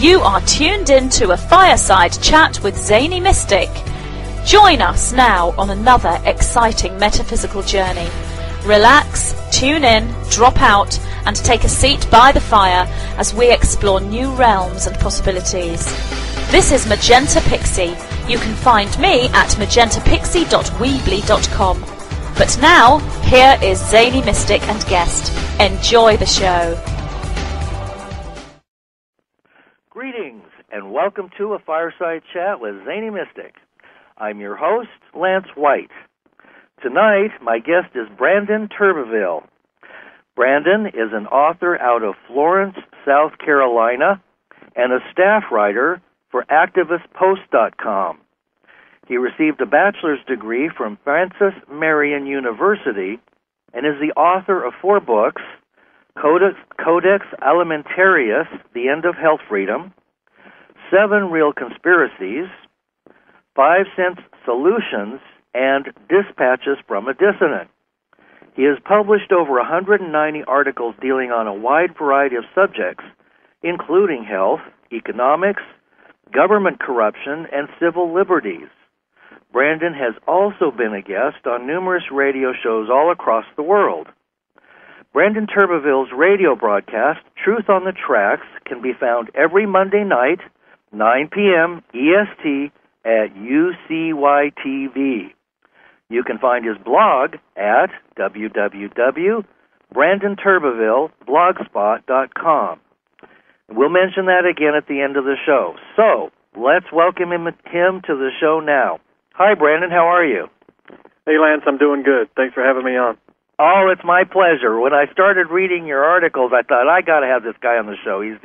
You are tuned in to a Fireside chat with Zany Mystic. Join us now on another exciting metaphysical journey. Relax, tune in, drop out, and take a seat by the fire as we explore new realms and possibilities. This is Magenta Pixie. You can find me at magentapixie.weebly.com. But now, here is Zany Mystic and guest. Enjoy the show. Greetings, and welcome to a Fireside Chat with Zany Mystic. I'm your host, Lance White. Tonight, my guest is Brandon Turbeville. Brandon is an author out of Florence, South Carolina, and a staff writer for ActivistPost.com. He received a bachelor's degree from Francis Marion University and is the author of 4 books: Codex Alimentarius, The End of Health Freedom, 7 Real Conspiracies, 5 Cent Solutions, and Dispatches from a Dissident. He has published over 190 articles dealing on a wide variety of subjects, including health, economics, government corruption, and civil liberties. Brandon has also been a guest on numerous radio shows all across the world. Brandon Turbeville's radio broadcast, Truth on the Tracks, can be found every Monday night, 9 p.m. EST at UCYTV. You can find his blog at www.brandonturbevilleblogspot.com. We'll mention that again at the end of the show. So, let's welcome him to the show now. Hi, Brandon. How are you? Hey, Lance. I'm doing good. Thanks for having me on. Oh, it's my pleasure. When I started reading your articles, I thought, I got to have this guy on the show. He's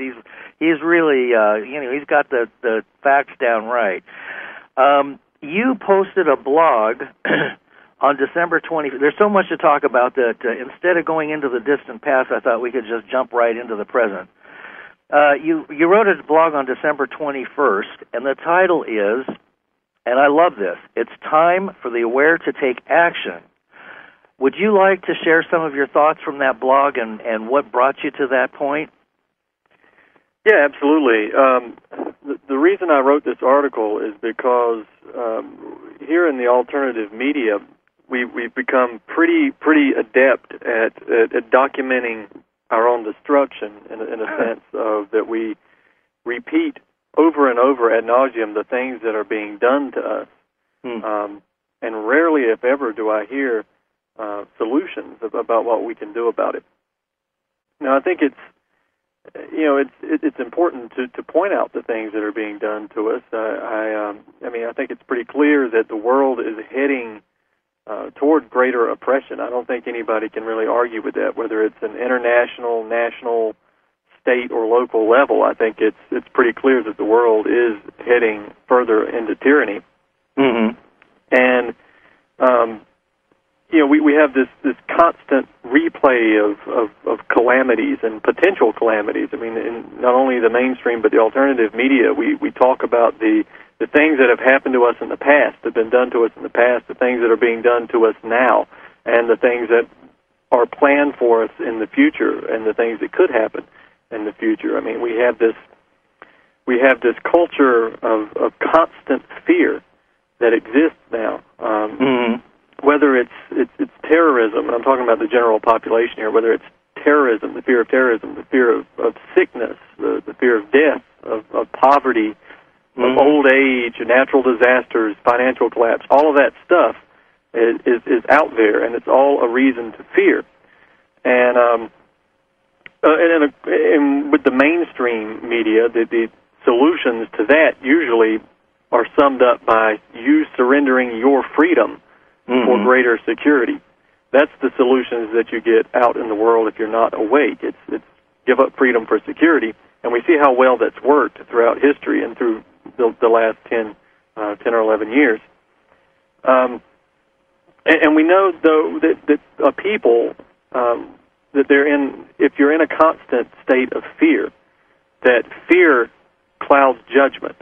really, he's got the facts down right. You posted a blog on December 20th. There's so much to talk about that instead of going into the distant past, I thought we could just jump right into the present. You wrote a blog on December 21st, and the title is, and I love this, It's Time for the Aware to Take Action. Would you like to share some of your thoughts from that blog and what brought you to that point? Yeah, absolutely. The reason I wrote this article is because here in the alternative media, we've become pretty adept at documenting our own destruction in a sense of that we repeat over and over ad nauseum the things that are being done to us. And rarely, if ever, do I hear solutions about what we can do about it. Now, I think it's important to point out the things that are being done to us. I think it's pretty clear that the world is heading toward greater oppression. I don't think anybody can really argue with that, whether it's an international, national, state, or local level. I think it's pretty clear that the world is heading further into tyranny. Mm-hmm. And we have this constant replay of calamities and potential calamities. I mean, in not only the mainstream but the alternative media, we talk about the things that have happened to us in the past, that have been done to us in the past, the things that are being done to us now, and the things that are planned for us in the future, and the things that could happen in the future. I mean, we have this culture of constant fear that exists now. Whether it's terrorism, and I'm talking about the general population here, whether it's terrorism, the fear of terrorism, the fear of sickness, the fear of death, of poverty, of old age, natural disasters, financial collapse, all of that stuff is out there, and it's all a reason to fear. And with the mainstream media, the solutions to that usually are summed up by you surrendering your freedom for greater security. That's the solutions that you get out in the world if you're not awake. It's give up freedom for security, and we see how well that's worked throughout history and through the last 10 or 11 years. And we know, though, that people, that they're in, if you're in a constant state of fear, that fear clouds judgment.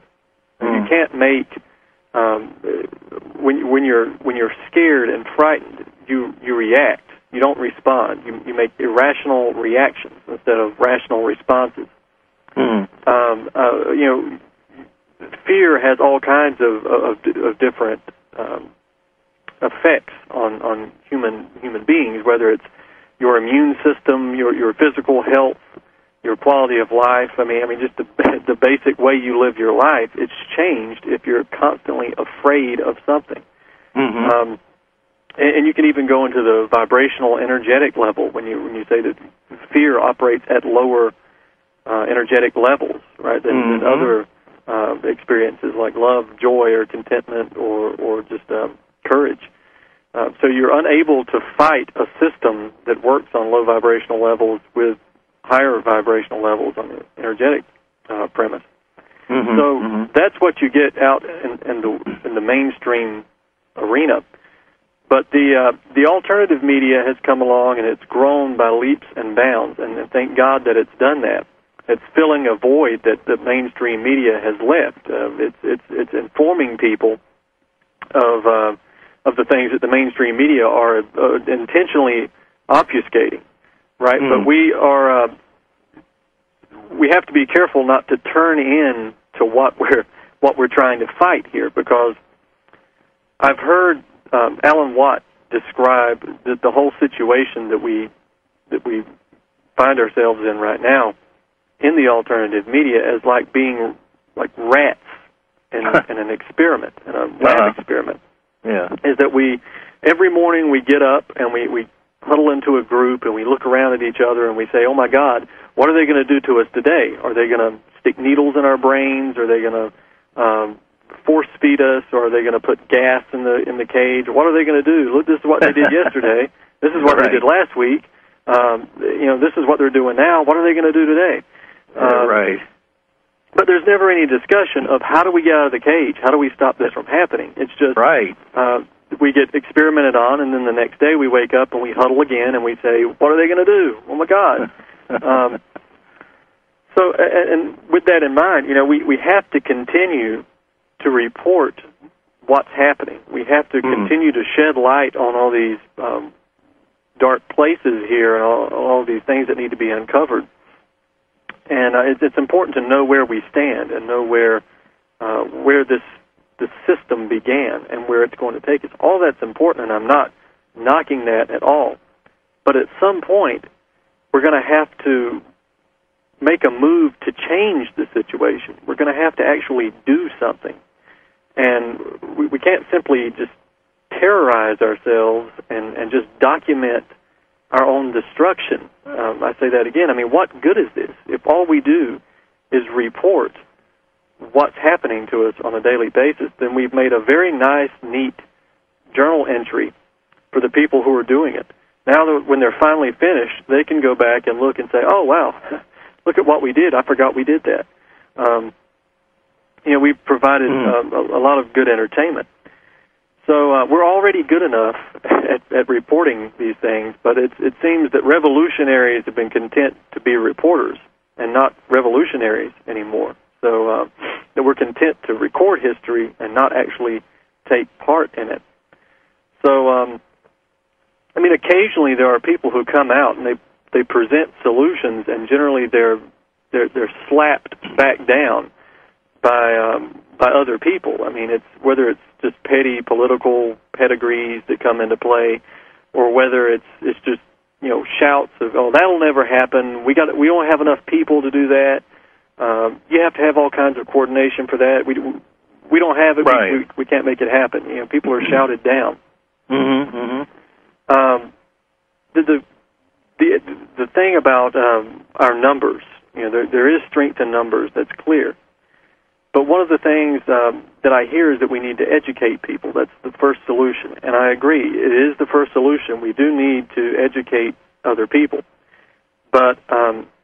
And you can't make when you're scared and frightened, you react. You don't respond. You make irrational reactions instead of rational responses. Fear has all kinds of different effects on human beings, whether it's your immune system, your physical health, your quality of life. I mean, just the basic way you live your life. It's changed if you're constantly afraid of something. Mm-hmm. And you can even go into the vibrational energetic level when you say that fear operates at lower energetic levels, right, than other experiences like love, joy, or contentment, or just courage. So you're unable to fight a system that works on low vibrational levels with higher vibrational levels on the energetic premise. Mm-hmm. So that's what you get out in the mainstream arena. But the alternative media has come along, and it's grown by leaps and bounds, and thank God that it's done that. It's filling a void that the mainstream media has left. It's informing people of the things that the mainstream media are intentionally obfuscating, right? But we have to be careful not to turn in to what we're trying to fight here, because I've heard Alan Watt describe the whole situation that we find ourselves in right now in the alternative media as like being like rats in an experiment, in a lab experiment. Yeah. Is that every morning we get up and we huddle into a group and we look around at each other and we say, oh my God, what are they going to do to us today? Are they going to stick needles in our brains? Are they going to force feed us, or are they going to put gas in the cage? What are they going to do? Look, this is what they did yesterday. This is what they did last week. This is what they're doing now. What are they going to do today? Right. But there's never any discussion of how do we get out of the cage? How do we stop this from happening? It's just we get experimented on, and then the next day we wake up and we huddle again and we say, what are they going to do? Oh, my God. So, and with that in mind, we have to continue to report what's happening. We have to continue to shed light on all these dark places here and all these things that need to be uncovered. And it's important to know where we stand and know where this system began and where it's going to take us. All that's important, and I'm not knocking that at all. But at some point, we're going to have to make a move to change the situation. We're going to have to actually do something. And we can't simply just terrorize ourselves and just document our own destruction. I say that again. I mean, what good is this if all we do is report what's happening to us on a daily basis? Then we've made a very nice, neat journal entry for the people who are doing it. Now, when they're finally finished, they can go back and look and say, oh, wow, look at what we did. I forgot we did that. We've provided a lot of good entertainment. So we're already good enough at reporting these things, but it seems that revolutionaries have been content to be reporters and not revolutionaries anymore. So that we're content to record history and not actually take part in it. So, occasionally there are people who come out and they present solutions, and generally they're slapped back down by other people. I mean, whether it's just petty political pedigrees that come into play, or whether it's just shouts of, oh, that'll never happen. We don't have enough people to do that. You have to have all kinds of coordination for that. We don't have it. Right. We can't make it happen. People are shouted down. The thing about our numbers, there is strength in numbers. That's clear. But one of the things that I hear is that we need to educate people. That's the first solution. And I agree. It is the first solution. We do need to educate other people. But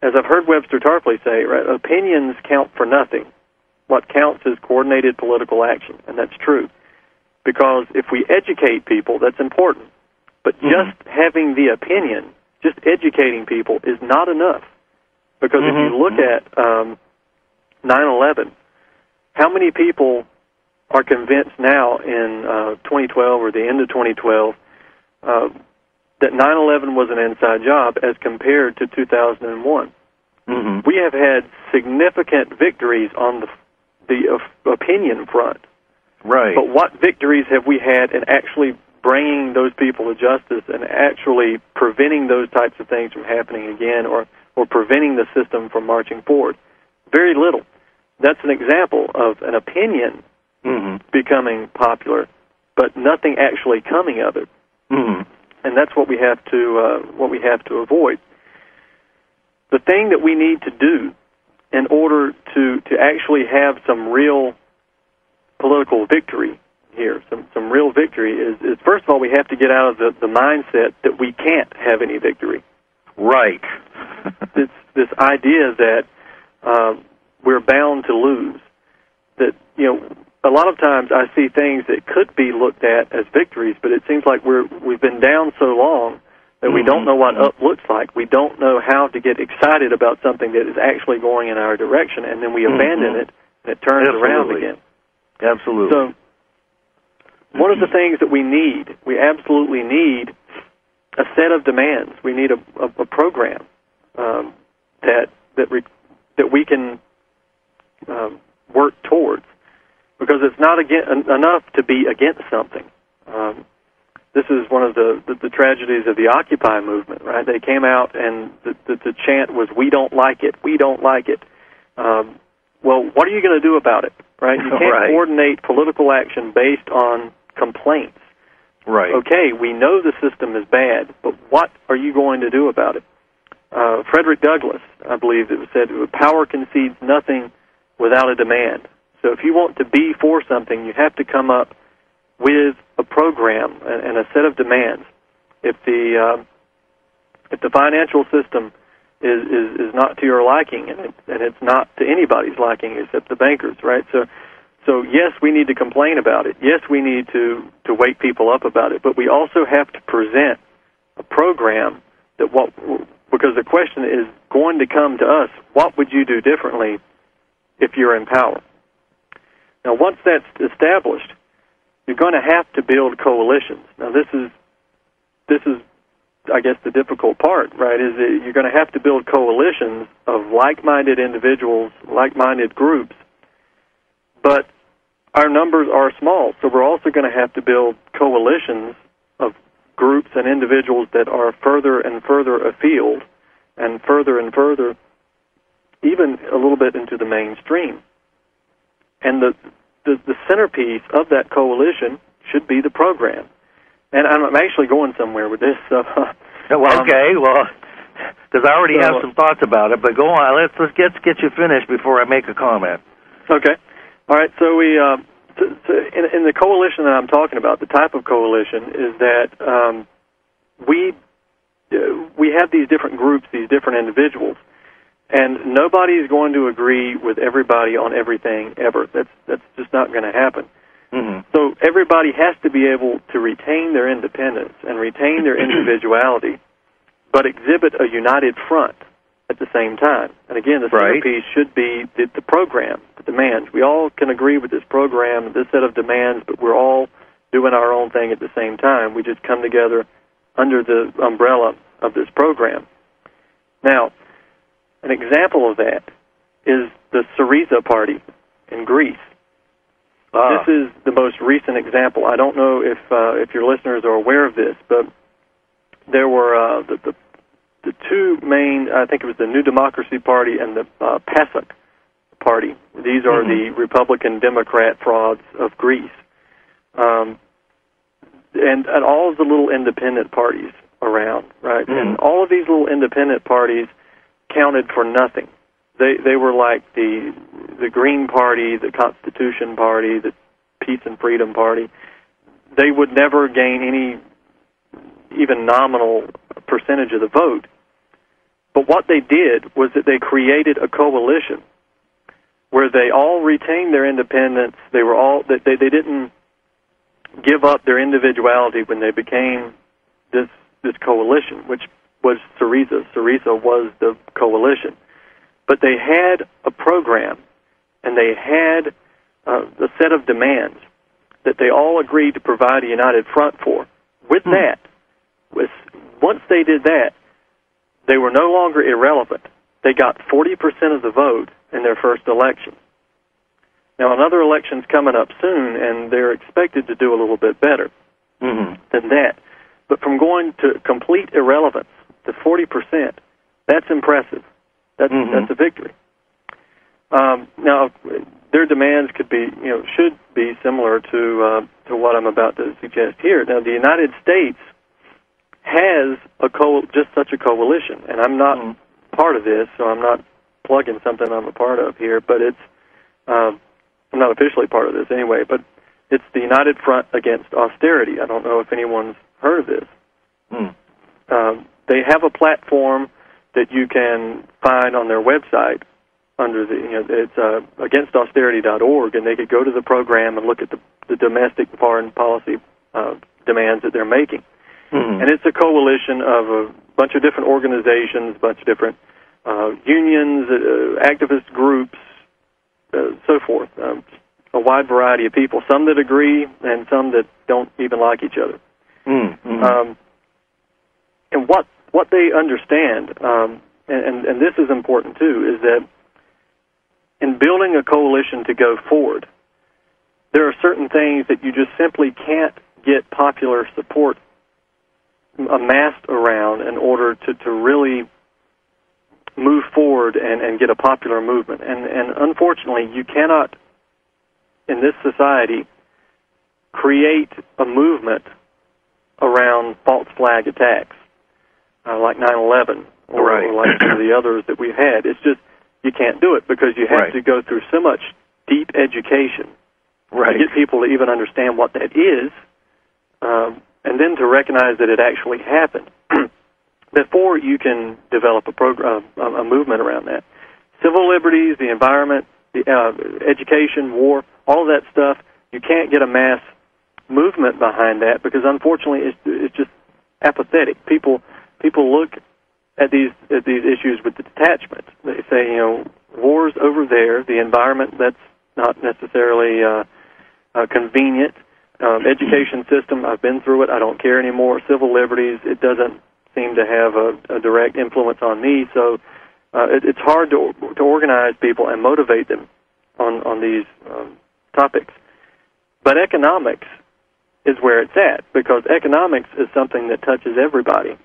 as I've heard Webster Tarpley say, right, opinions count for nothing. What counts is coordinated political action. And that's true. Because if we educate people, that's important. But just having the opinion, just educating people is not enough. Because if you look at 9/11, how many people are convinced now in 2012 or the end of 2012 that 9/11 was an inside job as compared to 2001? We have had significant victories on the opinion front. Right. But what victories have we had in actually bringing those people to justice and actually preventing those types of things from happening again, or preventing the system from marching forward? Very little. That's an example of an opinion becoming popular, but nothing actually coming of it. And that's what we have to avoid. The thing that we need to do in order to actually have some real political victory here, some real victory, is first of all, we have to get out of the mindset that we can't have any victory. Right. This idea that we're bound to lose. That, a lot of times I see things that could be looked at as victories, but it seems like we've been down so long that we don't know what up looks like. We don't know how to get excited about something that is actually going in our direction, and then we abandon it, and it turns around again. Absolutely. So one of the things that we absolutely need a set of demands. We need a program that we can work towards, because it's not enough to be against something. This is one of the tragedies of the Occupy movement, right? They came out and the chant was, "We don't like it, we don't like it." Well, what are you going to do about it, right? You can't coordinate political action based on complaints. Right. Okay, we know the system is bad, but what are you going to do about it? Frederick Douglass, I believe it was said, power concedes nothing without a demand. So if you want to be for something, you have to come up with a program and a set of demands. If the financial system is not to your liking, and it's not to anybody's liking except the bankers, right? So yes, we need to complain about it. Yes, we need to wake people up about it. But we also have to present a program because the question is going to come to us, what would you do differently if you're in power? Now, once that's established, you're going to have to build coalitions. Now, this is, I guess, the difficult part, right, is that you're going to have to build coalitions of like-minded individuals, like-minded groups, but our numbers are small, so we're also going to have to build coalitions of groups and individuals that are further and further afield and further, even a little bit into the mainstream. And the centerpiece of that coalition should be the program. And I'm actually going somewhere with this. So, okay, because I already have some thoughts about it, but go on. Let's get you finished before I make a comment. Okay. All right, so we in the coalition that I'm talking about, the type of coalition is that we have these different groups, these different individuals, and nobody is going to agree with everybody on everything ever. That's just not going to happen. So everybody has to be able to retain their independence and retain their individuality, but exhibit a united front at the same time. And again, the centerpiece should be the program, the demands. We all can agree with this program, this set of demands, but we're all doing our own thing at the same time. We just come together under the umbrella of this program. Now, an example of that is the Syriza Party in Greece. This is the most recent example. I don't know if your listeners are aware of this, but there were the two main, I think it was the New Democracy Party and the PASOK Party. These are the Republican-Democrat frauds of Greece. And all of the little independent parties around, right? And all of these little independent parties counted for nothing. They were like the Green Party, the Constitution Party, the Peace and Freedom Party. They would never gain any even nominal percentage of the vote. But what they did was that they created a coalition where they all retained their independence. They didn't give up their individuality when they became this coalition, which was Syriza. Syriza was the coalition. But they had a program, and they had a set of demands that they all agreed to provide a united front for. With that, once they did that, they were no longer irrelevant. they got 40% of the vote in their first election. Now, another election's coming up soon, and they're expected to do a little bit better than that. But from going to complete irrelevance to 40%, that's impressive. That's a victory. Now, their demands could be, should be similar to what I'm about to suggest here. Now, the United States has just such a coalition, and I'm not part of this, so I'm not plugging something I'm a part of here, but it's I'm not officially part of this anyway, but it's the United Front Against Austerity. I don't know if anyone's heard of this. They have a platform that you can find on their website under it's againstausterity.org, and they could go to the program and look at the domestic foreign policy demands that they're making. And it's a coalition of a bunch of different organizations, a bunch of different unions, activist groups, so forth. A wide variety of people, some that agree and some that don't even like each other. And what they understand, and this is important too, is that in building a coalition to go forward, there are certain things that you just simply can't get popular support amassed around in order to really move forward and get a popular movement. And unfortunately, you cannot, in this society, create a movement around false flag attacks like 9/11 or like some of the others that we've had. It's just, you can't do it because you have to go through so much deep education to get people to even understand what that is, and then to recognize that it actually happened before you can develop a movement around that. Civil liberties, the environment, the education, war, all of that stuff, you can't get a mass movement behind that because unfortunately it's just apathetic. People look at these issues with detachment. They say, war's over there, the environment, that's not necessarily convenient. Education system, I've been through it, I don't care anymore. Civil liberties, it doesn't seem to have a direct influence on me, so it's hard to organize people and motivate them on these topics. But economics is where it's at, because economics is something that touches everybody.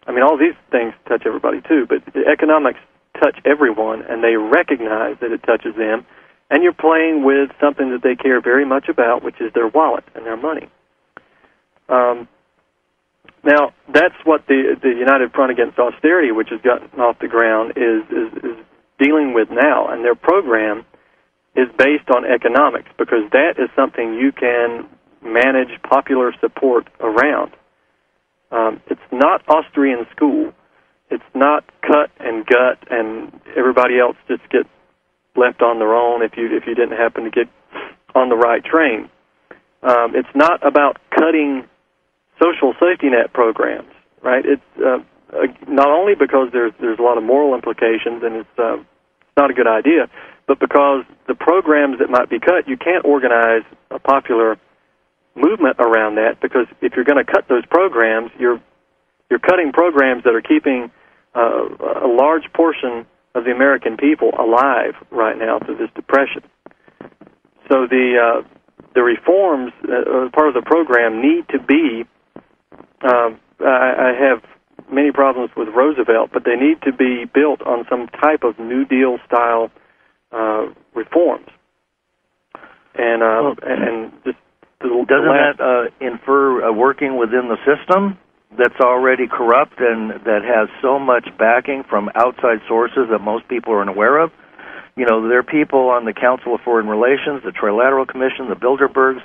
I mean, all these things touch everybody too, but economics touch everyone, and they recognize that it touches them, and you're playing with something that they care very much about, which is their wallet and their money. Now, that's what the United Front Against Austerity, which has gotten off the ground, is dealing with now, and their program is based on economics, because that is something you can manage popular support around. It's not Austrian school. It's not cut and gut, and everybody else just gets left on their own if you didn't happen to get on the right train. It's not about cutting social safety net programs, right? It's not only because there's a lot of moral implications and it's not a good idea, but because the programs that might be cut, you can't organize a popular movement around that, because if you're going to cut those programs, you're cutting programs that are keeping a large portion of the American people alive right now through this depression. So the reforms as part of the program need to be, I have many problems with Roosevelt, but they need to be built on some type of New Deal style reforms. And just doesn't that infer working within the system that's already corrupt and that has so much backing from outside sources that most people are unaware of? There are people on the Council of Foreign Relations, the Trilateral Commission, the Bilderbergs,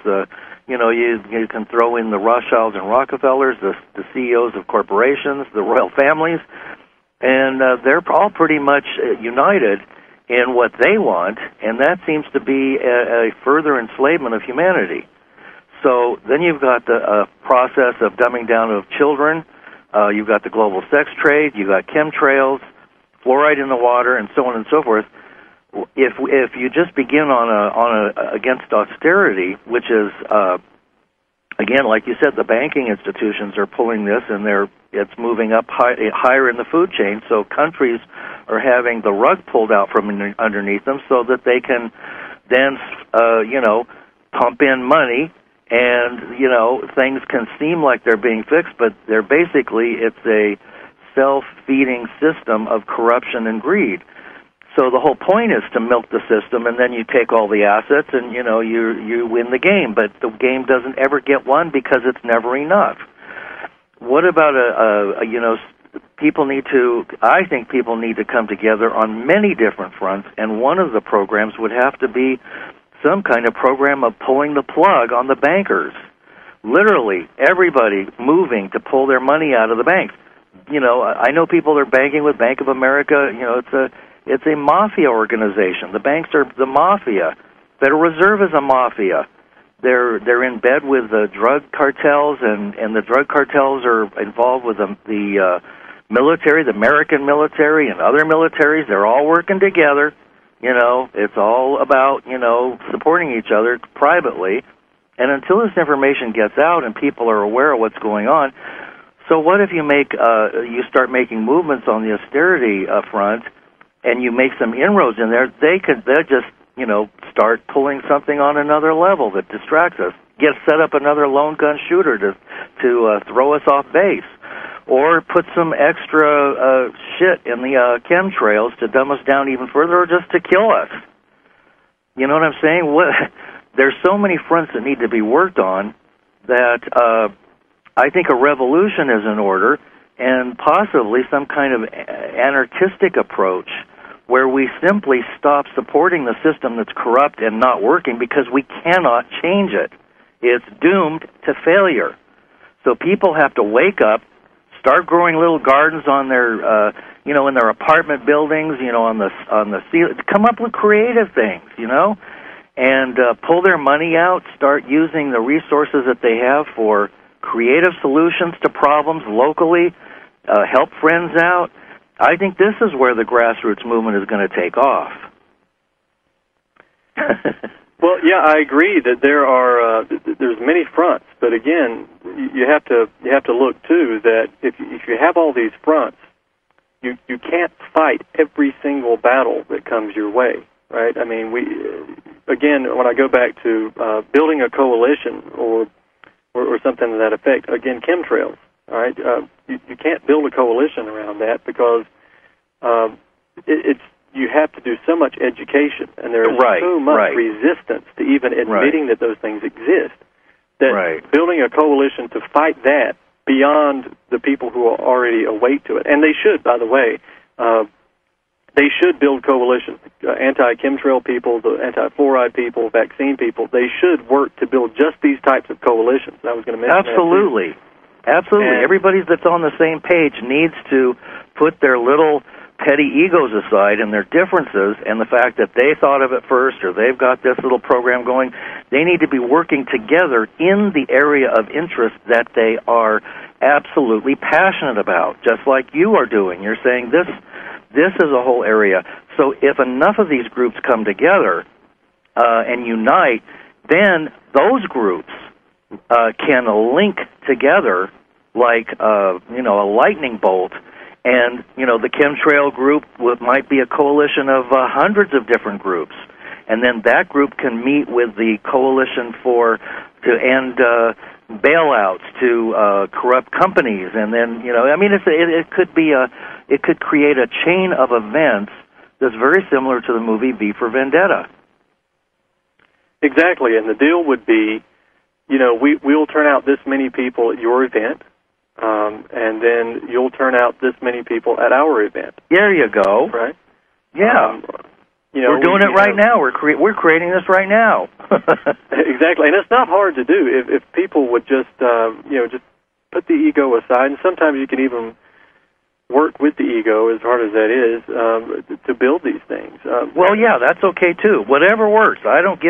you can throw in the Rothschilds and Rockefellers, the CEOs of corporations, the royal families, and they're all pretty much united in what they want, and that seems to be a further enslavement of humanity. So then you've got the process of dumbing down of children, you've got the global sex trade, you've got chemtrails, fluoride in the water, and so on and so forth. If you just begin on a against austerity, which is again, like you said, the banking institutions are pulling this, and it's moving up higher in the food chain. So countries are having the rug pulled out from underneath them, so that they can then, pump in money, and things can seem like they're being fixed, but it's a self-feeding system of corruption and greed. So the whole point is to milk the system, and then you take all the assets, and you win the game. But the game doesn't ever get won because it's never enough. What about I think people need to come together on many different fronts, and one of the programs would have to be some kind of program of pulling the plug on the bankers. Literally, everybody moving to pull their money out of the banks. I know people are banking with Bank of America. It's a mafia organization. The banks are the mafia. Federal Reserve is a mafia. They're in bed with the drug cartels, and the drug cartels are involved with the military, the American military, and other militaries. They're all working together. It's all about supporting each other privately. And until this information gets out and people are aware of what's going on, so what if you start making movements on the austerity front, and you make some inroads in there? They'll just start pulling something on another level that distracts us. Set up another lone gun shooter to throw us off base, or put some extra shit in the chemtrails to dumb us down even further, or just to kill us. You know what I'm saying? There's so many fronts that need to be worked on that I think a revolution is in order, and possibly some kind of anarchistic approach where we simply stop supporting the system that's corrupt and not working because we cannot change it. It's doomed to failure. So people have to wake up, start growing little gardens on their, in their apartment buildings, on the ceiling, come up with creative things, and pull their money out, start using the resources that they have for creative solutions to problems locally, help friends out. I think this is where the grassroots movement is going to take off. Well, yeah, I agree that there's many fronts, but again, you have to look too that if you have all these fronts, you can't fight every single battle that comes your way, right? I mean, when I go back to building a coalition or something to that effect, again, chemtrails. All right, you can't build a coalition around that because you have to do so much education, and there is so much resistance to even admitting that those things exist. That building a coalition to fight that beyond the people who are already awake to it, and they should, by the way, they should build coalitions. Anti-chemtrail people, the anti-fluoride people, vaccine people, they should work to build just these types of coalitions. I was going to mention Absolutely. That too. Absolutely. Everybody that's on the same page needs to put their little petty egos aside and their differences and the fact that they thought of it first or they've got this little program going. They need to be working together in the area of interest that they are absolutely passionate about, just like you are doing. You're saying this is a whole area. So if enough of these groups come together and unite, then those groups can link together like a lightning bolt, and the chemtrail group might be a coalition of hundreds of different groups, and then that group can meet with the coalition to end bailouts to corrupt companies, and then it could create a chain of events that's very similar to the movie V for Vendetta. Exactly, and the deal would be, we'll turn out this many people at your event, and then you'll turn out this many people at our event. There you go. Right? Yeah. We're doing it right now. We're creating this right now. Exactly, and it's not hard to do if people would just just put the ego aside, and sometimes you can even work with the ego, as hard as that is, to build these things. Well, yeah, that's okay too. Whatever works. I don't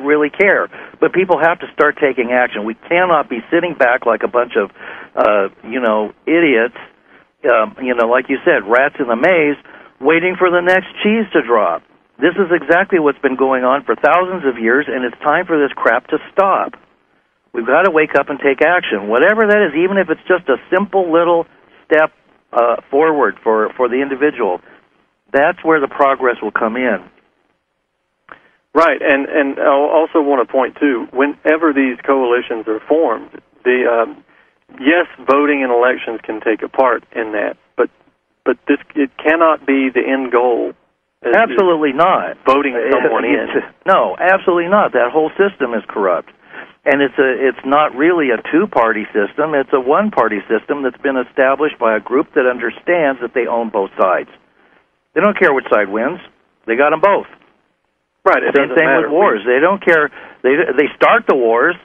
really care. But people have to start taking action. We cannot be sitting back like a bunch of, idiots. Like you said, rats in the maze, waiting for the next cheese to drop. This is exactly what's been going on for thousands of years, and it's time for this crap to stop. We've got to wake up and take action, whatever that is, even if it's just a simple little step forward for the individual. That's where the progress will come in. Right, and I also want to point, too, whenever these coalitions are formed, yes, voting in elections can take a part in that, but it cannot be the end goal. Absolutely not. Voting someone in. No, absolutely not. That whole system is corrupt. And it's not really a two-party system. It's a one-party system that's been established by a group that understands that they own both sides. They don't care which side wins. They got them both. Right. Same thing with wars. They don't care. They start the wars,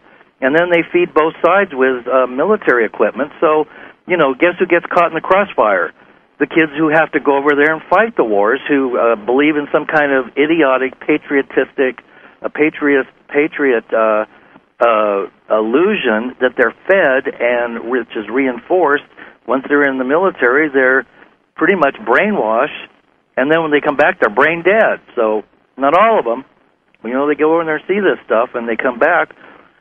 and then they feed both sides with military equipment. So, guess who gets caught in the crossfire? The kids who have to go over there and fight the wars, who believe in some kind of idiotic, patriot illusion that they're fed, and which is reinforced. Once they're in the military, they're pretty much brainwashed, and then when they come back, they're brain dead. So, not all of them. They go over there and see this stuff, and they come back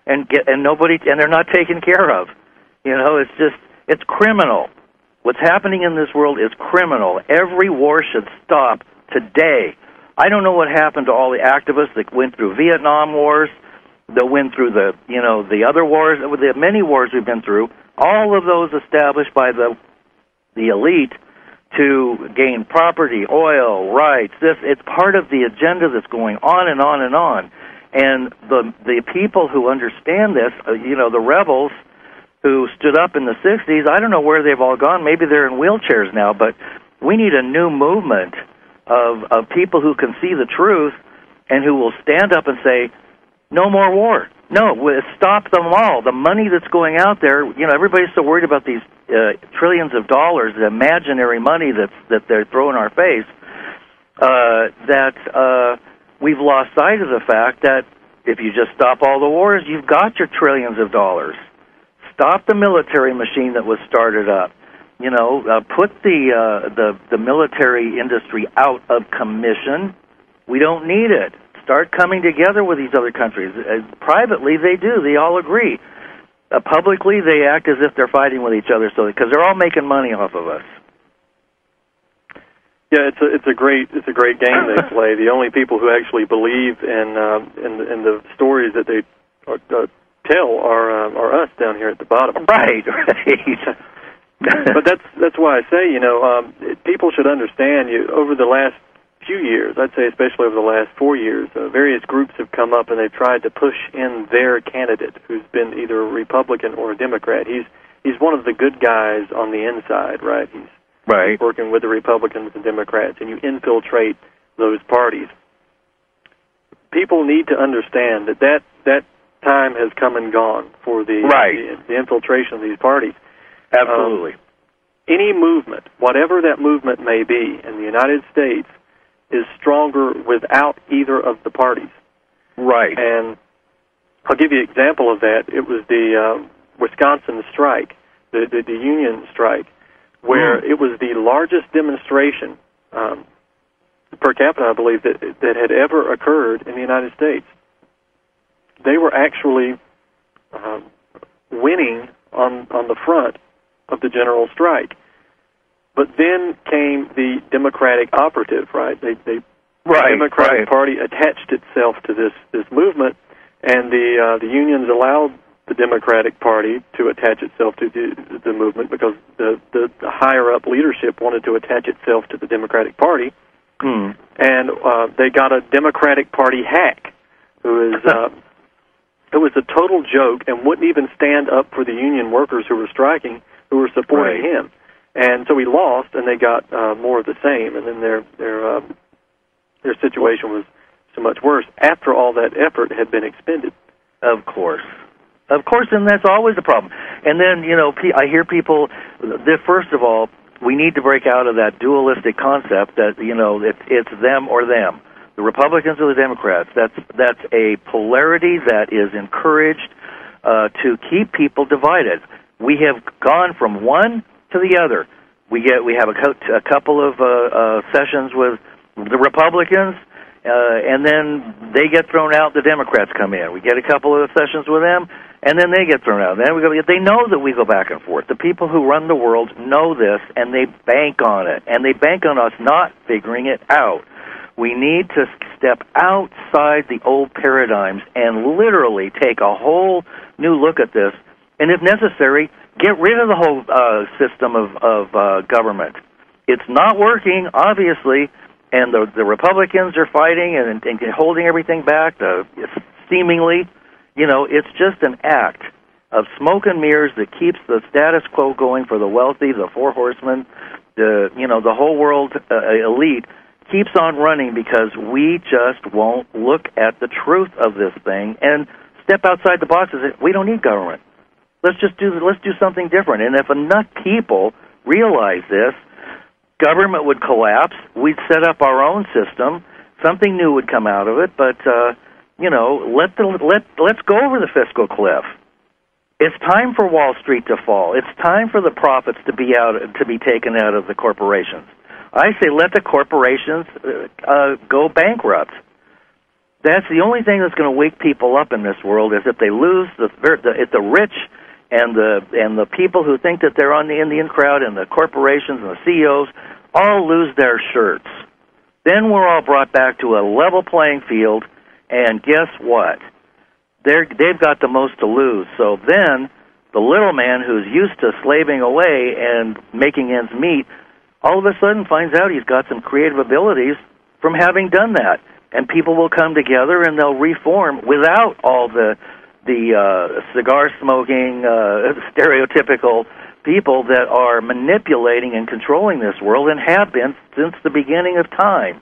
and they're not taken care of. It's criminal. What's happening in this world is criminal. Every war should stop today. I don't know what happened to all the activists that went through Vietnam wars, that went through the other wars, the many wars we've been through. All of those established by the elite to gain property, oil, rights. It's part of the agenda that's going on and on and on. And the people who understand this, the rebels who stood up in the 60s, I don't know where they've all gone. Maybe they're in wheelchairs now, but we need a new movement of people who can see the truth and who will stand up and say, no more war. No, stop them all. The money that's going out there, everybody's so worried about these trillions of dollars, the imaginary money that they're throwing in our face, that we've lost sight of the fact that if you just stop all the wars, you've got your trillions of dollars. Stop the military machine that was started up. Put the military industry out of commission. We don't need it. Start coming together with these other countries. Privately, they do. They all agree. Publicly, they act as if they're fighting with each other, because they're all making money off of us. Yeah, it's a great game they play. The only people who actually believe in the stories that they tell are us down here at the bottom. Right. But that's why I say people should understand. Over the last few years, I'd say especially over the last 4 years, various groups have come up and they've tried to push in their candidate, who's been either a Republican or a Democrat. He's one of the good guys on the inside, right? He's working with the Republicans and Democrats, and you infiltrate those parties. People need to understand that time has come and gone for the infiltration of these parties. Absolutely. Any movement, whatever that movement may be, in the United States, is stronger without either of the parties. Right. And I'll give you an example of that. It was the Wisconsin strike, the union strike, where it was the largest demonstration per capita, I believe, that had ever occurred in the United States. They were actually winning on the front of the general strike. But then came the Democratic operative, right? The Democratic Party attached itself to this movement, and the unions allowed the Democratic Party to attach itself to the movement because the higher-up leadership wanted to attach itself to the Democratic Party. And they got a Democratic Party hack who was a total joke and wouldn't even stand up for the union workers who were striking, who were supporting him. And so he lost, and they got more of the same, and then their situation was so much worse after all that effort had been expended. Of course, and that's always a problem. And then, I hear people, first of all, we need to break out of that dualistic concept that, it's them or them, the Republicans or the Democrats. That's a polarity that is encouraged to keep people divided. We have gone from one to the other. We have a couple of sessions with the Republicans, and then they get thrown out. The Democrats come in. We get a couple of sessions with them, and then they get thrown out. Then we go. They know that we go back and forth. The people who run the world know this, and they bank on it, and they bank on us not figuring it out. We need to step outside the old paradigms and literally take a whole new look at this, and if necessary, get rid of the whole system of government. It's not working, obviously, and the Republicans are fighting and holding everything back, seemingly. It's just an act of smoke and mirrors that keeps the status quo going for the wealthy, the four horsemen, the whole world elite keeps on running because we just won't look at the truth of this thing and step outside the box and say, we don't need government. Let's do something different. And if enough people realize this, government would collapse. We'd set up our own system. Something new would come out of it. But let's go over the fiscal cliff. It's time for Wall Street to fall. It's time for the profits to be taken out of the corporations. I say let the corporations go bankrupt. That's the only thing that's going to wake people up in this world, is if they lose the rich and the people who think that they're on the Indian crowd, and the corporations and the CEOs all lose their shirts. Then we're all brought back to a level playing field, and guess what? They've got the most to lose. So then the little man who's used to slaving away and making ends meet all of a sudden finds out he's got some creative abilities from having done that. And people will come together and they'll reform without all the cigar-smoking, stereotypical people that are manipulating and controlling this world and have been since the beginning of time.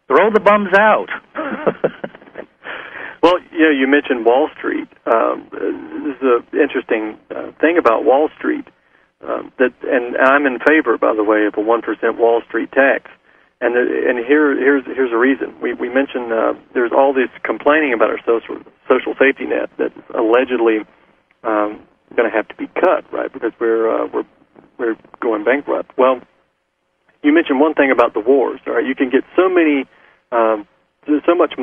Throw the bums out. Well, you mentioned Wall Street. This is an interesting thing about Wall Street. And I'm in favor, by the way, of a 1% Wall Street tax. And here's a reason. We mentioned there's all this complaining about our social safety net that's allegedly going to have to be cut, right? Because we're going bankrupt. Well, you mentioned one thing about the wars. All right, you can get so much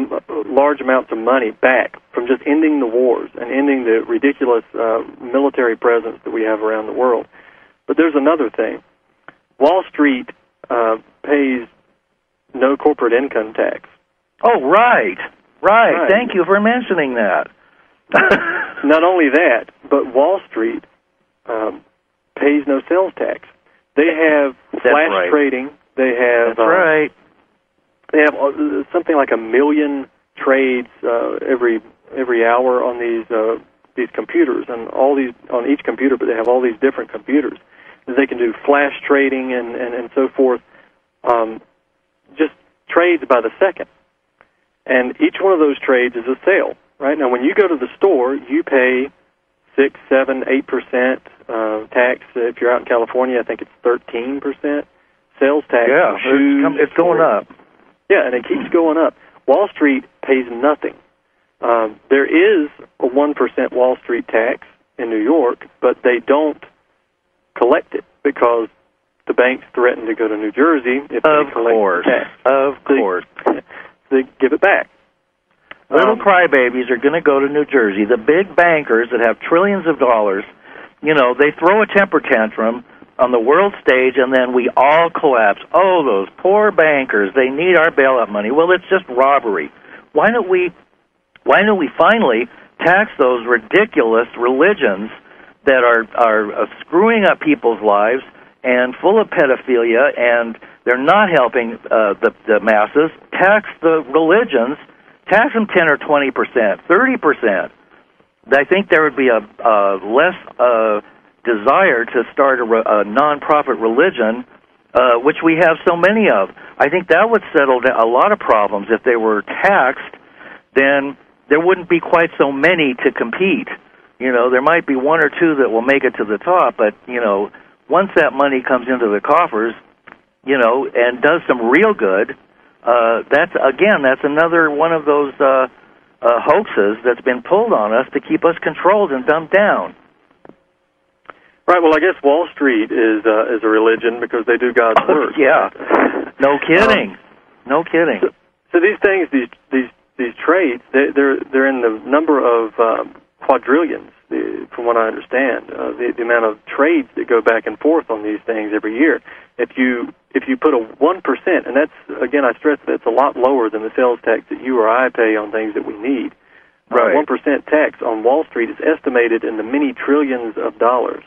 large amounts of money back from just ending the wars and ending the ridiculous military presence that we have around the world. But there's another thing. Wall Street pays no corporate income tax. Oh, right. Thank you for mentioning that. Not only that, but Wall Street pays no sales tax. They have flash trading. They have They have something like 1 million trades every hour on these computers, and all these on each computer. But they have all these different computers. They can do flash trading and so forth. Just trades by the second. And each one of those trades is a sale, right? Now, when you go to the store, you pay 6, 7, 8% tax. If you're out in California, I think it's 13% sales tax. Yeah, it's going up. Yeah, and it keeps going up. Wall Street pays nothing. There is a 1% Wall Street tax in New York, but they don't collect it because the banks threaten to go to New Jersey if they collect the tax. Of course. They give it back. Little crybabies are going to go to New Jersey. The big bankers that have trillions of dollars, they throw a temper tantrum on the world stage, and then we all collapse. Oh, those poor bankers, they need our bailout money. Well, it's just robbery. Why don't we finally tax those ridiculous religions that are screwing up people's lives and full of pedophilia, and they're not helping the masses? Tax the religions. Tax them 10 or 20%, 30%. I think there would be a less desire to start a non-profit religion, which we have so many of. I think that would settle a lot of problems. If they were taxed, then there wouldn't be quite so many to compete. There might be one or two that will make it to the top, but, once that money comes into the coffers, and does some real good, that's another one of those hoaxes that's been pulled on us to keep us controlled and dumbed down. Right. Well, I guess Wall Street is a religion because they do God's work. Yeah. No kidding. No kidding. So these things, these trades, they're in the number of quadrillions. from what I understand, the amount of trades that go back and forth on these things every year. If you put a 1%, and that's, again, I stress that's a lot lower than the sales tax that you or I pay on things that we need. Right. 1% tax on Wall Street is estimated in the many trillions of dollars.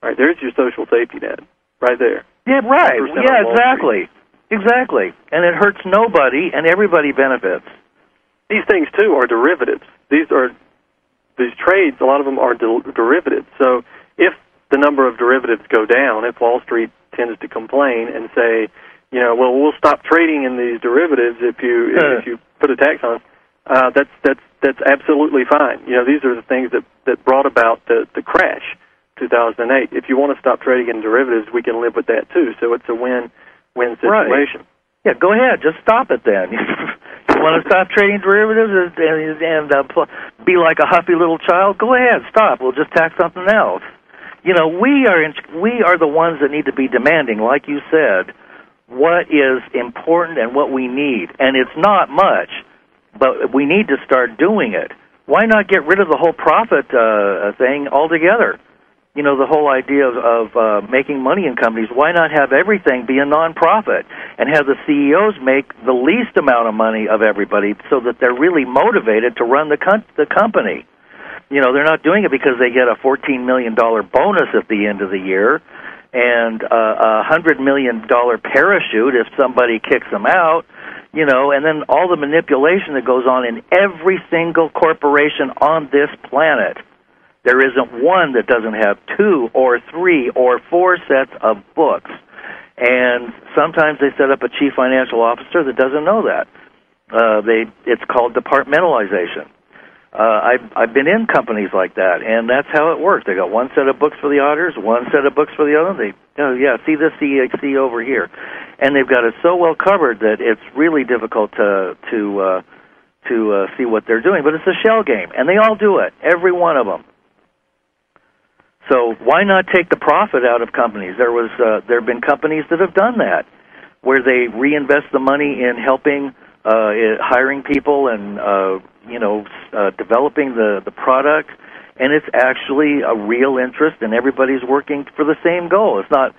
Right, there's your social safety net, right there. Yeah, right. 1% Yeah, on Wall exactly. Exactly. And it hurts nobody, and everybody benefits. These things, too, are derivatives. These trades, a lot of them are derivatives. So if the number of derivatives go down, if Wall Street tends to complain and say, well, we'll stop trading in these derivatives if you put a tax on us, that's absolutely fine. These are the things that brought about the crash, 2008. If you want to stop trading in derivatives, we can live with that too. So it's a win-win situation. Right. Yeah, go ahead. Just stop it then. You want to stop trading derivatives and be like a huffy little child? Go ahead, stop. We'll just tax something else. We are the ones that need to be demanding, like you said, what is important and what we need. And it's not much, but we need to start doing it. Why not get rid of the whole profit thing altogether? The whole idea of making money in companies. Why not have everything be a nonprofit and have the CEOs make the least amount of money of everybody so that they're really motivated to run the company? They're not doing it because they get a $14 million bonus at the end of the year and a $100 million parachute if somebody kicks them out, and then all the manipulation that goes on in every single corporation on this planet. There isn't one that doesn't have 2 or 3 or 4 sets of books. And sometimes they set up a chief financial officer that doesn't know that. It's called departmentalization. I've been in companies like that, and that's how it works. They got one set of books for the auditors, one set of books for the other. See this, see over here. And they've got it so well covered that it's really difficult to see what they're doing. But it's a shell game, and they all do it, every one of them. So why not take the profit out of companies? There have been companies that have done that, where they reinvest the money in helping, hiring people and developing the product, and it's actually a real interest, and everybody's working for the same goal. It's not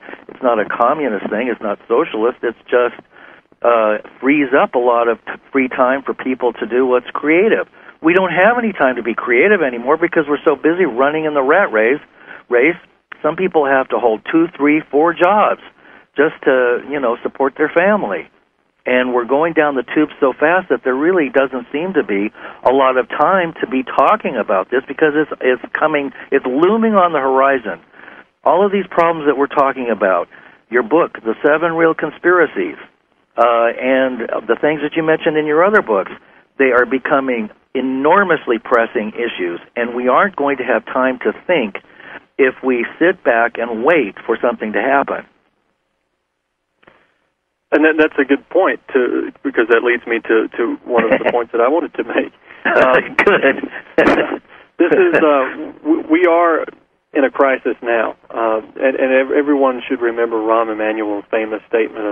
a communist thing. It's not socialist. It's just frees up a lot of free time for people to do what's creative. We don't have any time to be creative anymore because we're so busy running in the rat race. Some people have to hold 2, 3, 4 jobs just to, support their family. And we're going down the tube so fast that there really doesn't seem to be a lot of time to be talking about this because it's looming on the horizon. All of these problems that we're talking about, your book, The 7 Real Conspiracies, and the things that you mentioned in your other books, they are becoming enormously pressing issues, and we aren't going to have time to think if we sit back and wait for something to happen. And that's a good point, because that leads me to one of the points that I wanted to make. Good. This is we are in a crisis now, and everyone should remember Rahm Emanuel's famous statement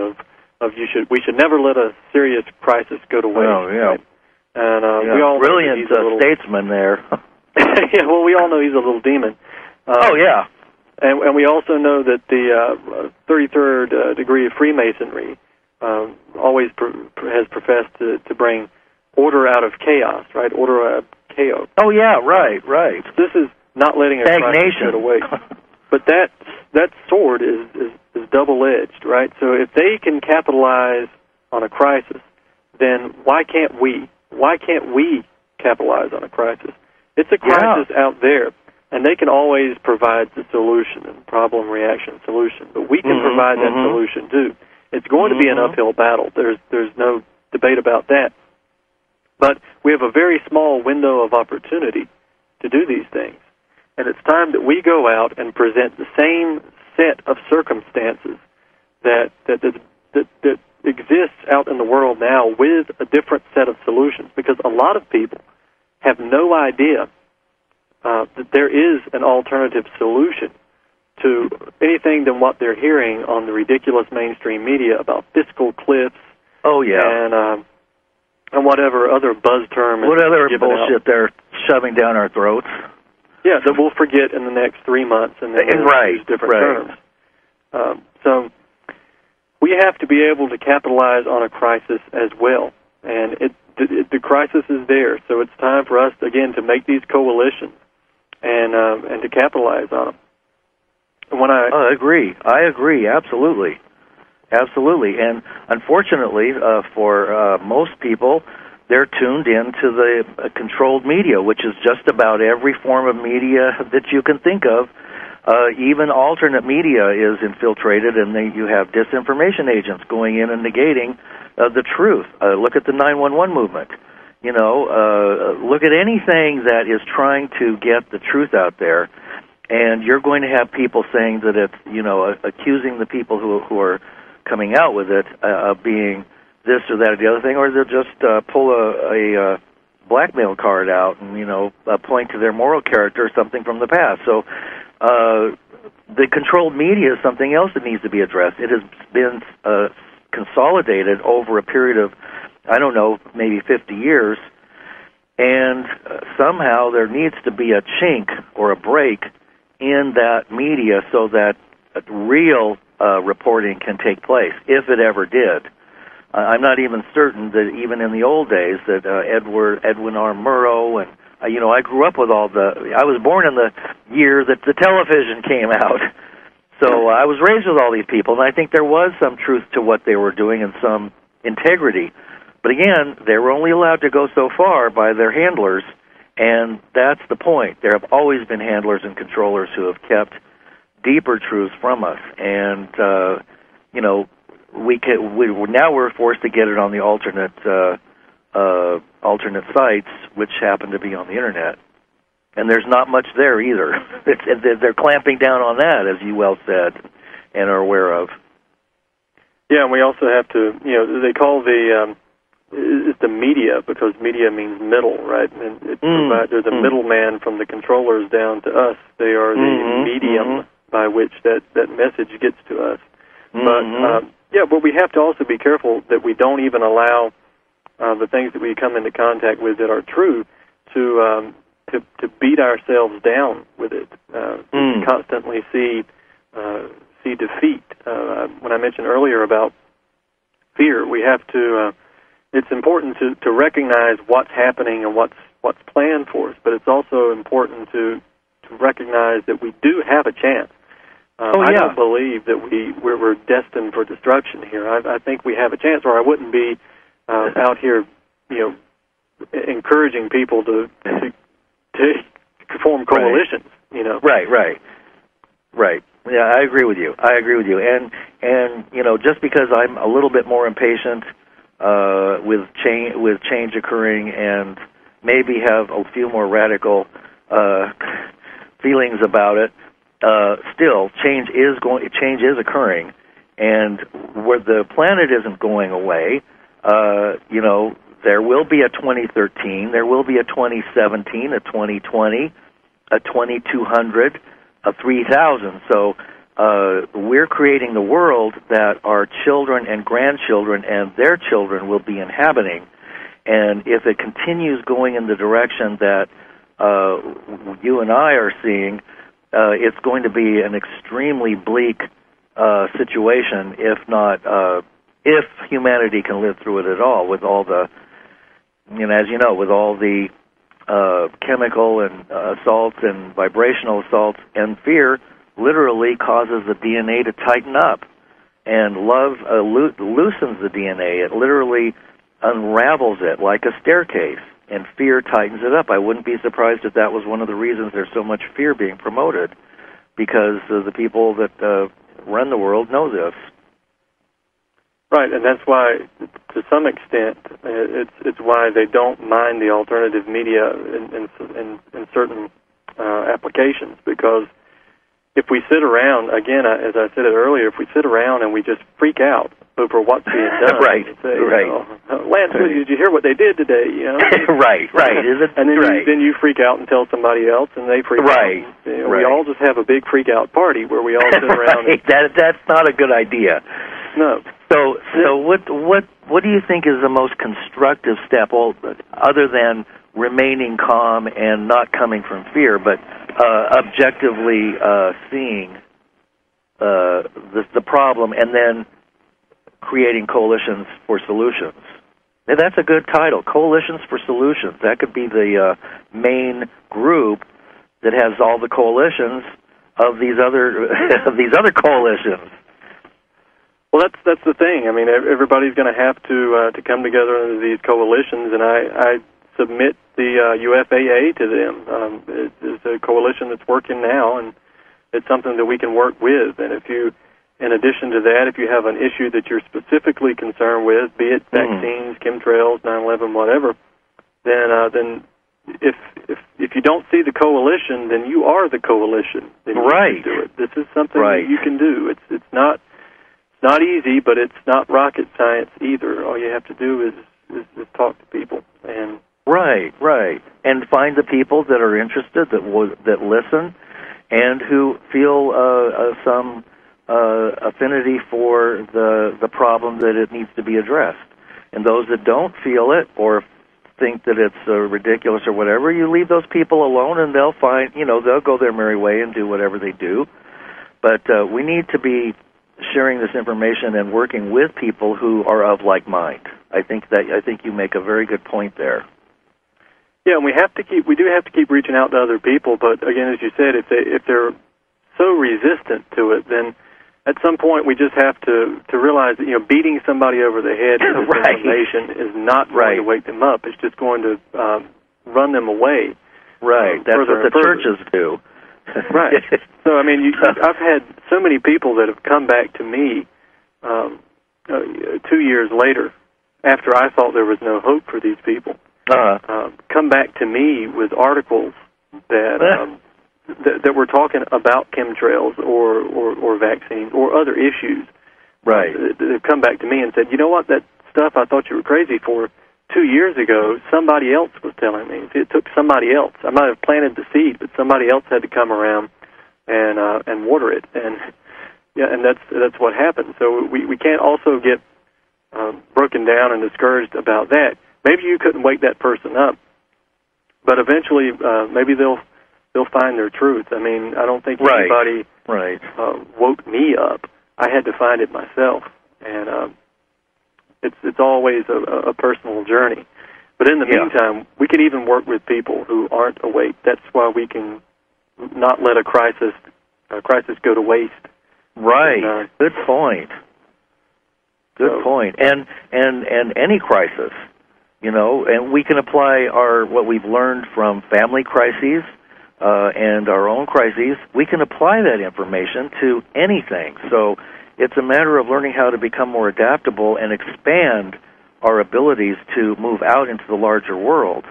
of we should never let a serious crisis go to waste. Oh yeah. Right? And we all brilliant statesman there. Yeah, well, we all know he's a little demon. Oh yeah. And we also know that the 33rd degree of Freemasonry always has professed to bring order out of chaos, right? Order out of chaos. Oh yeah, right. This is not letting a crisis go to waste. But that sword is double-edged, right? So if they can capitalize on a crisis, then why can't we? Why can't we capitalize on a crisis? It's a crisis out there, and they can always provide the solution and problem, reaction, solution. But we can provide that solution too. It's going to be an uphill battle. There's no debate about that. But we have a very small window of opportunity to do these things. And it's time that we go out and present the same set of circumstances that exists out in the world now with a different set of solutions, because a lot of people have no idea that there is an alternative solution to anything than what they're hearing on the ridiculous mainstream media about fiscal cliffs. Oh yeah, and whatever other buzz term. What other bullshit they're shoving down our throats? Yeah, that we'll forget in the next 3 months, and then we'll use different terms. So we have to be able to capitalize on a crisis as well, and the crisis is there. So it's time for us again to make these coalitions and to capitalize on them. And I agree, absolutely. And unfortunately, for most people, they're tuned into the controlled media, which is just about every form of media that you can think of. Even alternate media is infiltrated, and you have disinformation agents going in and negating the truth. Look at the 911 movement. Look at anything that is trying to get the truth out there, and you're going to have people saying that it's, accusing the people who are coming out with it of being this or that or the other thing, or they'll just pull a blackmail card out and, point to their moral character or something from the past. So the controlled media is something else that needs to be addressed. It has been consolidated over a period of, maybe 50 years, and somehow there needs to be a chink or a break in that media so that real reporting can take place, if it ever did. I'm not even certain that even in the old days that Edwin R. Murrow and I grew up with I was born in the year that the television came out. So I was raised with all these people, and I think there was some truth to what they were doing and some integrity. But again, they were only allowed to go so far by their handlers, and that's the point. There have always been handlers and controllers who have kept deeper truths from us, and now we're forced to get it on the alternate sites, which happen to be on the internet, and there's not much there either. They're clamping down on that, as you well said and are aware of. Yeah, and we also have to, they call it's the media, because media means middle, right? And there's a middleman from the controllers down to us. They are the medium by which that message gets to us. But we have to also be careful that we don't even allow the things that we come into contact with that are true to beat ourselves down with it. Constantly see defeat. When I mentioned earlier about fear, we have to. It's important to recognize what's happening and what's planned for us, but it's also important to recognize that we do have a chance. I don't believe that we're destined for destruction here. I think we have a chance, or I wouldn't be out here, encouraging people to form coalitions. Right. Yeah, I agree with you. And just because I'm a little bit more impatient with change occurring, and maybe have a few more radical feelings about it, still change is occurring, and where the planet isn't going away. There will be a 2013, there will be a 2017, a 2020, a 2200, a 3000. So we're creating the world that our children and grandchildren and their children will be inhabiting. And if it continues going in the direction that you and I are seeing, it's going to be an extremely bleak situation, if humanity can live through it at all, with all the, as you know, with all the chemical and assaults and vibrational assaults, and fear literally causes the DNA to tighten up, and love loosens the DNA. It literally unravels it like a staircase, and fear tightens it up. I wouldn't be surprised if that was one of the reasons there's so much fear being promoted, because the people that run the world know this. Right, and that's why, to some extent, it's why they don't mind the alternative media in certain applications, because if we sit around, again, as I said it earlier, if we sit around and we just freak out over what's being done, right. Lance, did you hear what they did today? Right. And then you freak out and tell somebody else, and they freak out. We all just have a big freak out party where we all sit around. That's not a good idea. No. So what do you think is the most constructive step, other than remaining calm and not coming from fear, but objectively seeing the problem and then creating coalitions for solutions. Now, that's a good title, Coalitions for Solutions. That could be the main group that has all the coalitions of these other of these other coalitions. Well, that's the thing. I mean, everybody's going to have to come together under these coalitions, and I submit the UFAA to them. It's a coalition that's working now, and it's something that we can work with. And if you, in addition to that, if you have an issue that you're specifically concerned with, be it vaccines, chemtrails, 9/11, whatever, then if you don't see the coalition, then you are the coalition. Then you can do it. This is something that you can do. It's not easy, but it's not rocket science either. All you have to do is talk to people and right, and find the people that are interested, that listen, and who feel some affinity for the problem that it needs to be addressed. And those that don't feel it or think that it's ridiculous or whatever, you leave those people alone, and they'll find, they'll go their merry way and do whatever they do. But we need to be sharing this information and working with people who are of like mind. I think you make a very good point there. Yeah, and we do have to keep reaching out to other people. But again, as you said, if they're so resistant to it, then at some point we just have to realize that beating somebody over the head with information is not going to wake them up. It's just going to run them away. Right. That's what the churches do. Right. So I mean, I've had so many people that have come back to me 2 years later, after I thought there was no hope for these people. Come back to me with articles that were talking about chemtrails or vaccines or other issues. Right. They've come back to me and said, you know what, that stuff I thought you were crazy for 2 years ago, somebody else was telling me. It took somebody else. I might have planted the seed, but somebody else had to come around and water it. And that's what happened. So we can't also get broken down and discouraged about that. Maybe you couldn't wake that person up, but eventually maybe they'll find their truth. I mean, I don't think anybody woke me up. I had to find it myself, and it's always a personal journey. But in the meantime, we can even work with people who aren't awake. That's why we can not let a crisis go to waste. Right. Good point. Good point. And any crisis, and we can apply what we've learned from family crises and our own crises. We can apply that information to anything. So it's a matter of learning how to become more adaptable and expand our abilities to move out into the larger world.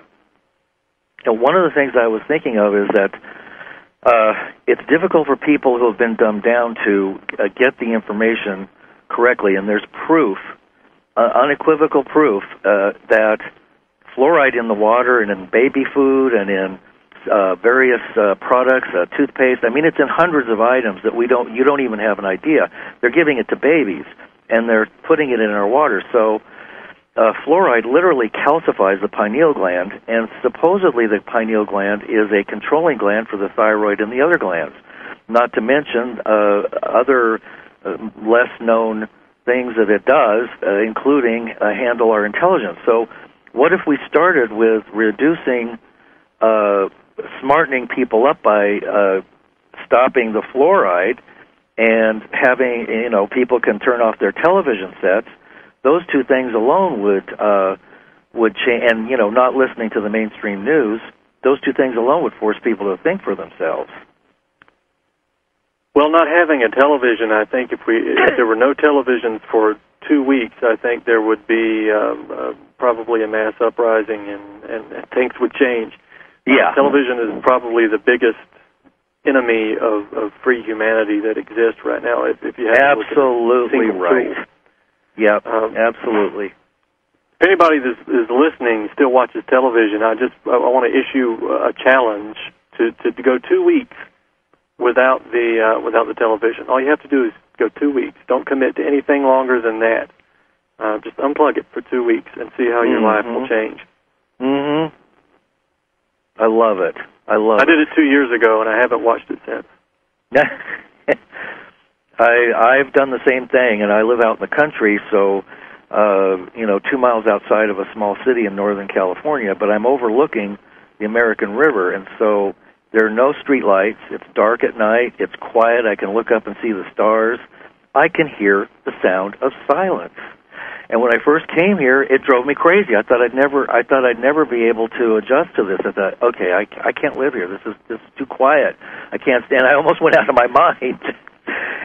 And one of the things I was thinking of is that it's difficult for people who have been dumbed down to get the information correctly, and there's proof, unequivocal proof, that fluoride in the water and in baby food and in various products, toothpaste. I mean, it's in hundreds of items that you don't even have an idea. They're giving it to babies, and they're putting it in our water. So fluoride literally calcifies the pineal gland, and supposedly the pineal gland is a controlling gland for the thyroid and the other glands, not to mention other less known things that it does, including handle our intelligence. So what if we started with reducing, smartening people up by stopping the fluoride and having, people can turn off their television sets. Those two things alone would change, and not listening to the mainstream news. Those two things alone would force people to think for themselves. Well, not having a television, I think if there were no televisions for 2 weeks, I think there would be probably a mass uprising and things would change. Yeah, television is probably the biggest enemy of free humanity that exists right now. If you have absolutely right. Yep, absolutely. If anybody that is listening still watches television, I want to issue a challenge to go 2 weeks without the television. All you have to do is go 2 weeks. Don't commit to anything longer than that. Just unplug it for 2 weeks and see how your life will change. Mm-hmm. I love it. I love it. I did it 2 years ago, and I haven't watched it since. I've done the same thing, and I live out in the country, so 2 miles outside of a small city in Northern California, but I'm overlooking the American River, and so there are no street lights. It's dark at night. It's quiet. I can look up and see the stars. I can hear the sound of silence. And when I first came here, it drove me crazy. I thought I'd never be able to adjust to this. I thought, okay, I can't live here. This is too quiet. I can't stand. I almost went out of my mind.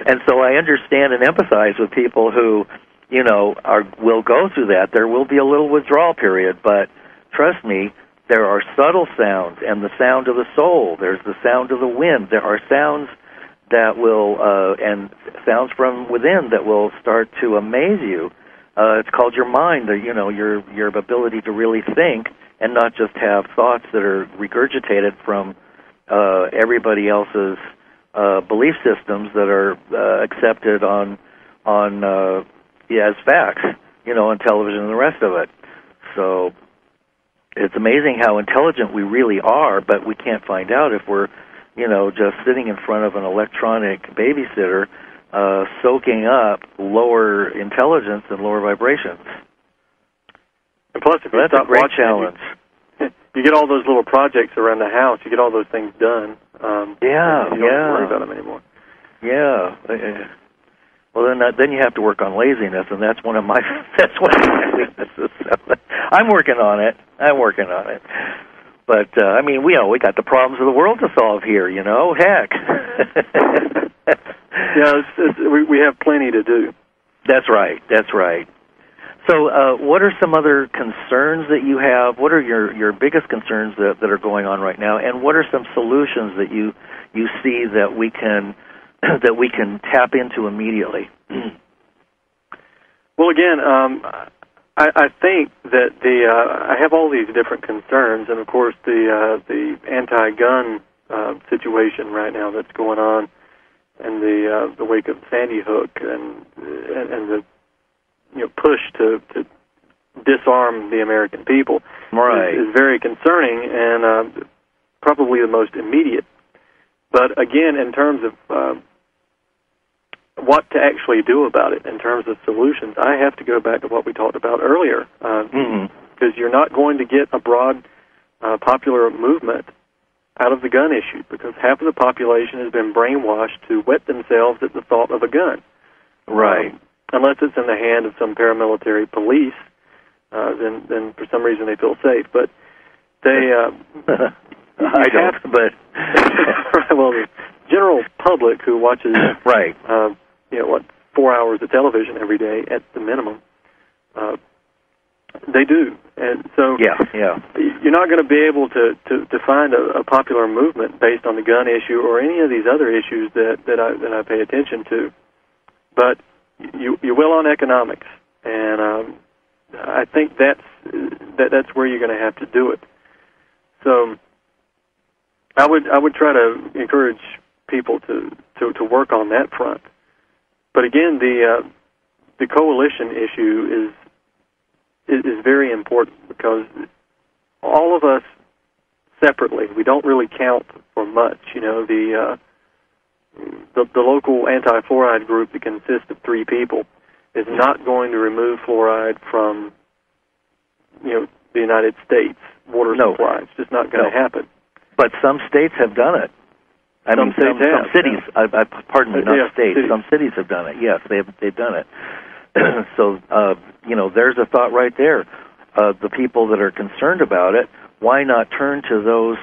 And so I understand and empathize with people who, will go through that. There will be a little withdrawal period, but trust me, there are subtle sounds and the sound of the soul. There's the sound of the wind. There are sounds that will, and sounds from within that will start to amaze you. It's called your mind, your ability to really think and not just have thoughts that are regurgitated from everybody else's belief systems that are accepted on as facts, on television and the rest of it. So it's amazing how intelligent we really are, but we can't find out if we're, just sitting in front of an electronic babysitter, soaking up lower intelligence and lower vibrations. And plus, if you that's stop a great watching, challenge. You get all those little projects around the house. You get all those things done. You don't worry about them anymore. Yeah. Well, then you have to work on laziness, and that's one of my weaknesses. I'm working on it. But we got the problems of the world to solve here. Heck. Yeah, we have plenty to do. That's right. So, what are some other concerns that you have? What are your biggest concerns that are going on right now? And what are some solutions that you see that we can tap into immediately? Well, again, I think that I have all these different concerns, and of course the anti-gun situation right now that's going on, and the wake of Sandy Hook, and the push to disarm the American people, right, is very concerning and probably the most immediate. But again, in terms of what to actually do about it, in terms of solutions, I have to go back to what we talked about earlier, because you're not going to get a broad popular movement out of the gun issue, because half of the population has been brainwashed to wet themselves at the thought of a gun. Right. Unless it's in the hand of some paramilitary police, then for some reason they feel safe. But they, I don't. But well, the general public who watches, right, 4 hours of television every day at the minimum, they do, and so you're not going to be able to find a popular movement based on the gun issue or any of these other issues that I pay attention to, but you will on economics, and I think that's where you're going to have to do it. So I would try to encourage people to work on that front. But again, the coalition issue is very important, because all of us separately, we don't really count for much. The local anti-fluoride group that consists of 3 people is not going to remove fluoride from the United States water supply. It's just not going to happen. But some states have done it. Some cities. Yeah. Pardon me, not states. Cities. Some cities have done it. Yes, they've done it. So there's a thought right there. The people that are concerned about it, why not turn to those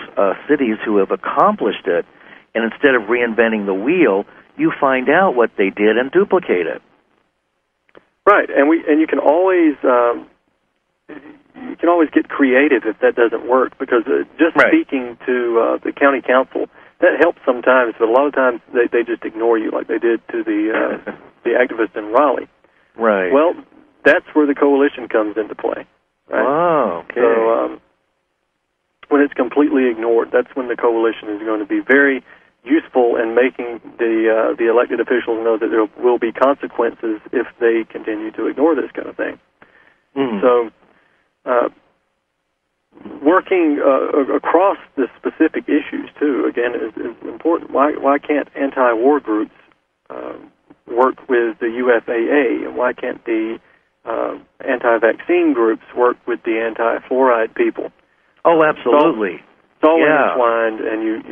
cities who have accomplished it, and instead of reinventing the wheel, you find out what they did and duplicate it. Right, and you can always get creative if that doesn't work, because just speaking to the county council, that helps sometimes, but a lot of times they just ignore you, like they did to the activists in Raleigh. Right. Well, that's where the coalition comes into play. Right? Oh, okay. So when it's completely ignored, that's when the coalition is going to be very useful in making the elected officials know that there will be consequences if they continue to ignore this kind of thing. So working across the specific issues too. Again, is important. Why can't anti-war groups work with the UFAA, and why can't the anti-vaccine groups work with the anti-fluoride people? Oh, absolutely. It's all intertwined, and you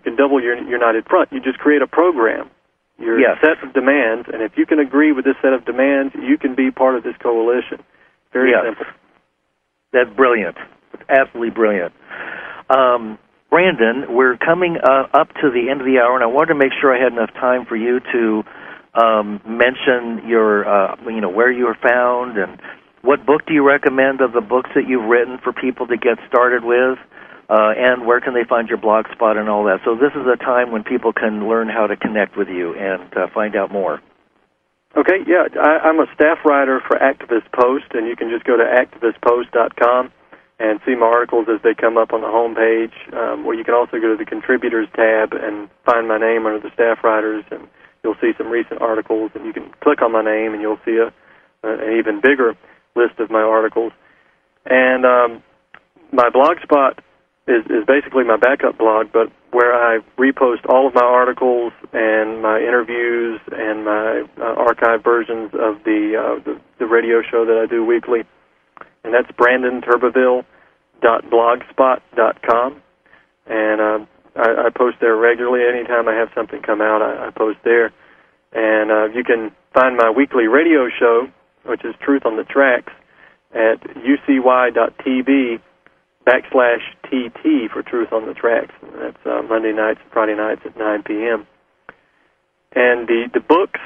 can double your united front. You just create a program. Your set of demands, and if you can agree with this set of demands, you can be part of this coalition. Very simple. That's brilliant. Absolutely brilliant. Brandon, we're coming up to the end of the hour, and I wanted to make sure I had enough time for you to mention your, where you are found, and what book do you recommend of the books that you've written for people to get started with, and where can they find your blog spot and all that. So this is a time when people can learn how to connect with you and find out more. Okay, yeah, I'm a staff writer for Activist Post, and you can just go to activistpost.com and see my articles as they come up on the home page, or you can also go to the Contributors tab and find my name under the staff writers, and you'll see some recent articles, and you can click on my name, and you'll see an even bigger list of my articles. And my blog spot is basically my backup blog, but where I repost all of my articles and my interviews and my archived versions of the radio show that I do weekly. And that's brandonturbeville.blogspot.com. And I post there regularly. Anytime I have something come out, I post there. And you can find my weekly radio show, which is Truth on the Tracks, at ucy.tv/TT for Truth on the Tracks. And that's Monday nights and Friday nights at 9 p.m. And the books,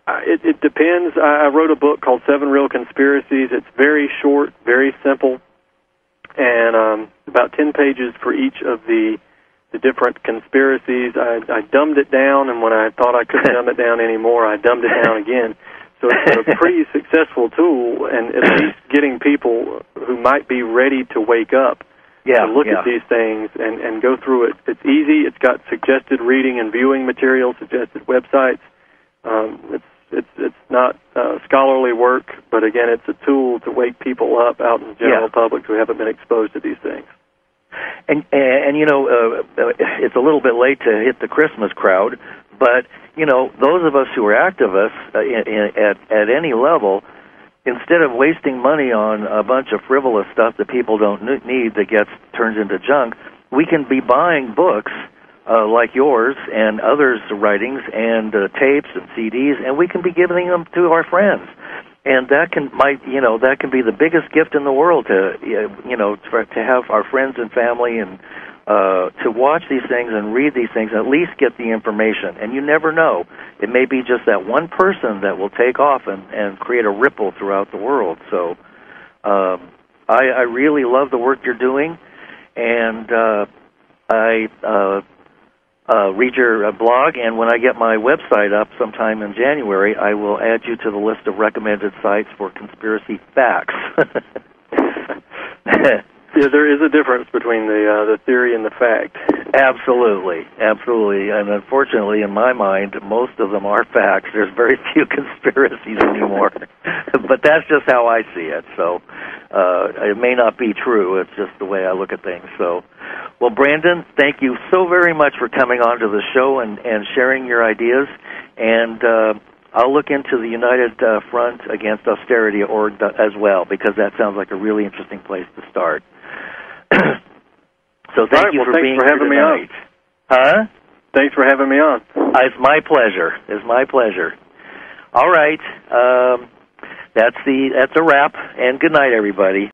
it depends. I wrote a book called 7 Real Conspiracies. It's very short, very simple, and about 10 pages for each of the different conspiracies. I dumbed it down, and when I thought I couldn't dumb it down anymore, I dumbed it down again. So it's a pretty successful tool, and at least getting people who might be ready to wake up to look at these things and go through it. It's easy. It's got suggested reading and viewing material, suggested websites. It's not scholarly work, but again, it's a tool to wake people up out in the general public who haven't been exposed to these things. And it's a little bit late to hit the Christmas crowd, but those of us who are activists at any level, instead of wasting money on a bunch of frivolous stuff that people don't need that turns into junk, we can be buying books like yours and others' writings and tapes and CDs, and we can be giving them to our friends. And that can be the biggest gift in the world to have our friends and family and to watch these things and read these things, and at least get the information. And you never know. It may be just that one person that will take off and create a ripple throughout the world. So I really love the work you're doing, and I read your blog, and when I get my website up sometime in January, I will add you to the list of recommended sites for conspiracy facts. Yeah, there is a difference between the theory and the fact. Absolutely, absolutely. And unfortunately, in my mind, most of them are facts. There's very few conspiracies anymore. But that's just how I see it. So it may not be true. It's just the way I look at things. So, well, Brandon, thank you so very much for coming on to the show and sharing your ideas. And I'll look into the United Front Against Austerity org as well, because that sounds like a really interesting place to start. So thank you for being here tonight. Huh? Thanks for having me on. It's my pleasure. It's my pleasure. All right. That's a wrap, and good night, everybody.